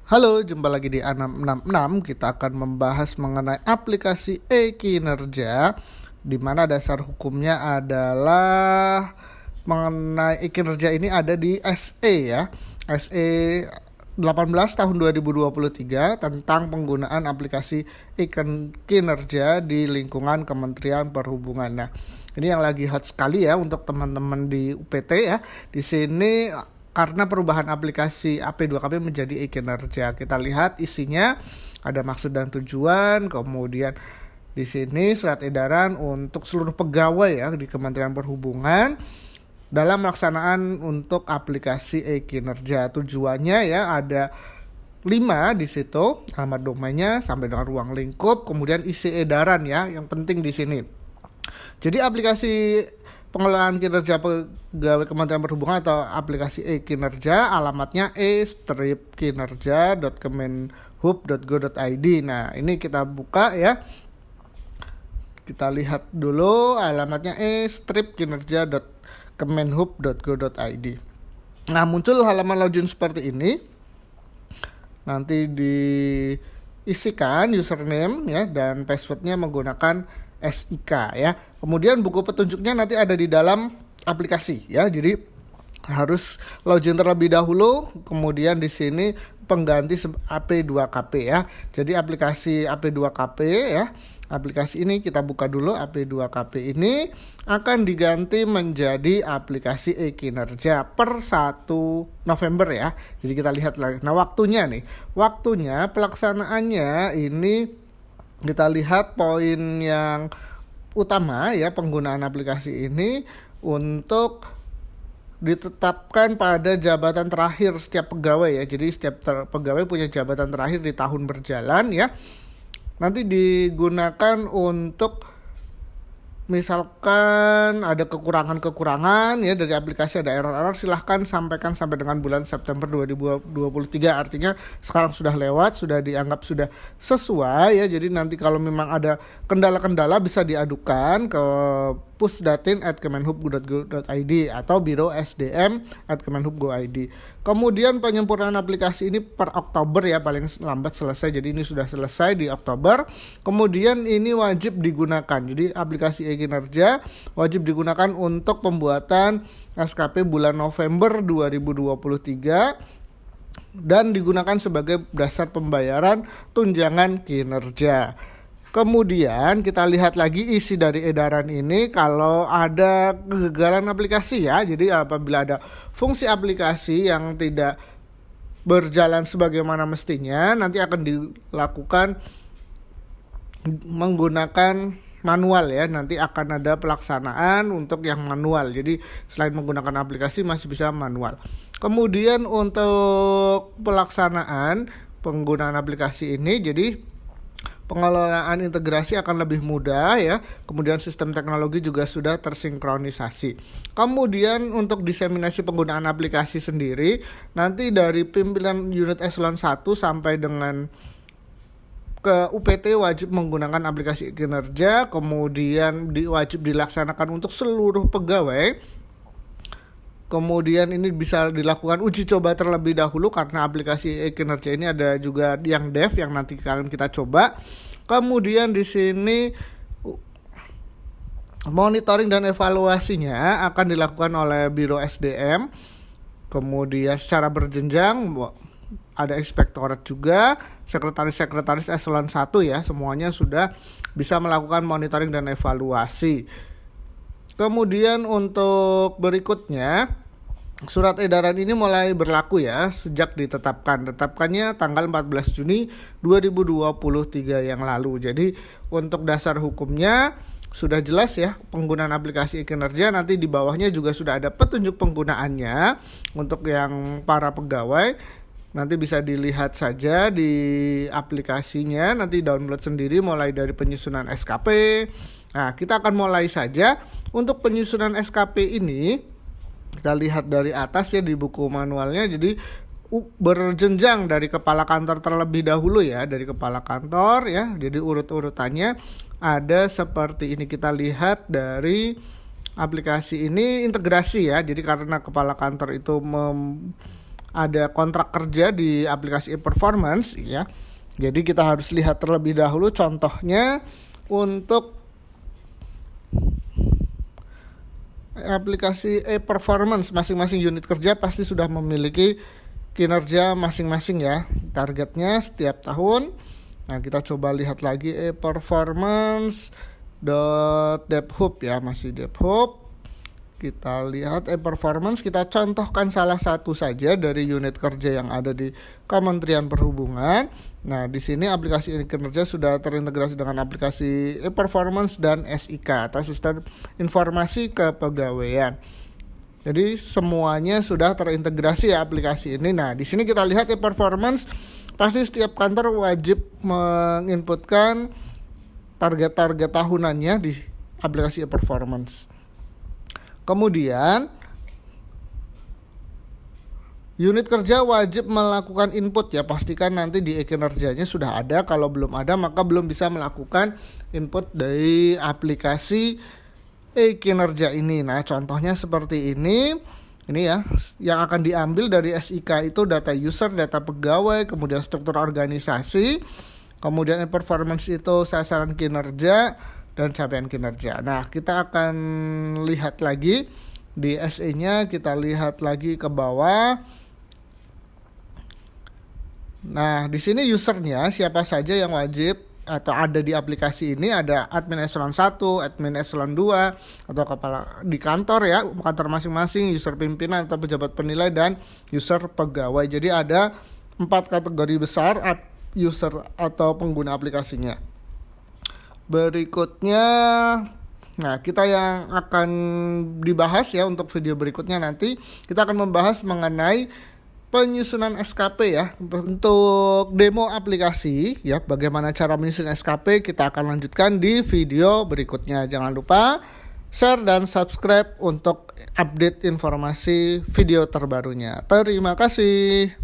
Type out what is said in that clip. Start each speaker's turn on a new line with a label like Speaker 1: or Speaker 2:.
Speaker 1: Halo, jumpa lagi di A666. Kita akan membahas mengenai aplikasi e-kinerja, di mana dasar hukumnya adalah mengenai e-kinerja ini ada di SE ya. SE 18 tahun 2023 tentang penggunaan aplikasi e-kinerja di lingkungan Kementerian Perhubungan. Nah, ini yang lagi hot sekali ya untuk teman-teman di UPT ya. Di sini karena perubahan aplikasi AP2KP menjadi e-kinerja. Kita lihat isinya, ada maksud dan tujuan, kemudian di sini surat edaran untuk seluruh pegawai ya di Kementerian Perhubungan dalam pelaksanaan untuk aplikasi e-kinerja. Tujuannya ya ada 5 di situ, alamat domainnya sampai dengan ruang lingkup, kemudian isi edaran ya, yang penting di sini. Jadi aplikasi pengelolaan kinerja pegawai Kementerian Perhubungan atau aplikasi e-kinerja alamatnya e-kinerja.kemenhub.go.id. Nah, ini kita buka ya. Kita lihat dulu alamatnya e-kinerja.kemenhub.go.id. Nah, muncul halaman login seperti ini. Nanti diisikan username ya dan passwordnya menggunakan SIK ya. Kemudian buku petunjuknya nanti ada di dalam aplikasi ya. Jadi harus login terlebih dahulu, kemudian di sini pengganti AP2KP ya. Jadi aplikasi AP2KP ya. Aplikasi ini kita buka dulu, AP2KP ini akan diganti menjadi aplikasi e-kinerja per 1 November ya. Jadi kita lihat lagi. Nah, waktunya nih. Waktunya pelaksanaannya ini kita lihat poin yang utama ya, penggunaan aplikasi ini untuk ditetapkan pada jabatan terakhir setiap pegawai ya. Jadi setiap pegawai punya jabatan terakhir di tahun berjalan ya. Nanti digunakan untuk misalkan ada kekurangan-kekurangan ya dari aplikasi, ada error-error, silahkan sampaikan sampai dengan bulan September 2023. Artinya sekarang sudah lewat, sudah dianggap sudah sesuai ya. Jadi nanti kalau memang ada kendala-kendala bisa diadukan ke pusdatin@kemenhub.go.id atau biro sdm@kemenhub.go.id. Kemudian penyempurnaan aplikasi ini per Oktober ya, paling lambat selesai. Jadi ini sudah selesai di Oktober. Kemudian ini wajib digunakan. Jadi aplikasi e-kinerja wajib digunakan untuk pembuatan SKP bulan November 2023 dan digunakan sebagai dasar pembayaran tunjangan kinerja. Kemudian kita lihat lagi isi dari edaran ini kalau ada kegagalan aplikasi ya. Jadi apabila ada fungsi aplikasi yang tidak berjalan sebagaimana mestinya, nanti akan dilakukan menggunakan manual ya. Nanti akan ada pelaksanaan untuk yang manual. Jadi selain menggunakan aplikasi masih bisa manual. Kemudian untuk pelaksanaan penggunaan aplikasi ini, jadi pengelolaan integrasi akan lebih mudah ya. Kemudian sistem teknologi juga sudah tersinkronisasi. Kemudian untuk diseminasi penggunaan aplikasi sendiri, nanti dari pimpinan unit eselon 1 sampai dengan ke UPT wajib menggunakan aplikasi kinerja. Kemudian wajib dilaksanakan untuk seluruh pegawai. Kemudian ini bisa dilakukan uji coba terlebih dahulu karena aplikasi e-kinerja ini ada juga yang dev yang nanti kalian kita coba. Kemudian di sini monitoring dan evaluasinya akan dilakukan oleh Biro SDM. Kemudian secara berjenjang ada inspektorat juga, sekretaris-sekretaris eselon 1 ya, semuanya sudah bisa melakukan monitoring dan evaluasi. Kemudian untuk berikutnya, surat edaran ini mulai berlaku ya sejak ditetapkan. Tetapkannya tanggal 14 Juni 2023 yang lalu. Jadi untuk dasar hukumnya sudah jelas ya, penggunaan aplikasi e-kinerja. Nanti di bawahnya juga sudah ada petunjuk penggunaannya untuk yang para pegawai. Nanti bisa dilihat saja di aplikasinya, nanti download sendiri mulai dari penyusunan SKP. Nah, kita akan mulai saja untuk penyusunan SKP ini. Kita lihat dari atas ya di buku manualnya. Jadi berjenjang dari kepala kantor terlebih dahulu ya, dari kepala kantor ya. Jadi urut-urutannya ada seperti ini. Kita lihat dari aplikasi ini integrasi ya. Jadi karena kepala kantor itu ada kontrak kerja di aplikasi e-performance ya. Jadi kita harus lihat terlebih dahulu contohnya untuk aplikasi e-performance. Masing-masing unit kerja pasti sudah memiliki kinerja masing-masing ya, targetnya setiap tahun. Nah, kita coba lihat lagi e-performance.devhub ya, masih devhub. Kita lihat e-performance, kita contohkan salah satu saja dari unit kerja yang ada di Kementerian Perhubungan. Nah, di sini aplikasi kinerja sudah terintegrasi dengan aplikasi e-performance dan SIK atau Sistem Informasi Kepegawaian. Jadi semuanya sudah terintegrasi ya aplikasi ini. Nah, di sini kita lihat e-performance, pasti setiap kantor wajib menginputkan target-target tahunannya di aplikasi e-performance. Kemudian unit kerja wajib melakukan input ya, pastikan nanti di e-kinerjanya sudah ada. Kalau belum ada maka belum bisa melakukan input dari aplikasi e-kinerja ini. Nah, contohnya seperti ini. Ini ya, yang akan diambil dari SIK itu data user, data pegawai, kemudian struktur organisasi, kemudian e-performance itu sasaran kinerja dan capaian kinerja. Nah, kita akan lihat lagi di SE-nya, kita lihat lagi ke bawah. Nah, di sini usernya siapa saja yang wajib atau ada di aplikasi ini. Ada admin eselon 1, admin eselon 2 atau kepala di kantor ya, kantor masing-masing, user pimpinan atau pejabat penilai, dan user pegawai. Jadi ada 4 kategori besar user atau pengguna aplikasinya. Berikutnya, nah kita yang akan dibahas ya untuk video berikutnya nanti, kita akan membahas mengenai penyusunan SKP ya. Untuk demo aplikasi ya, bagaimana cara menyusun SKP, kita akan lanjutkan di video berikutnya. Jangan lupa share dan subscribe untuk update informasi video terbarunya. Terima kasih.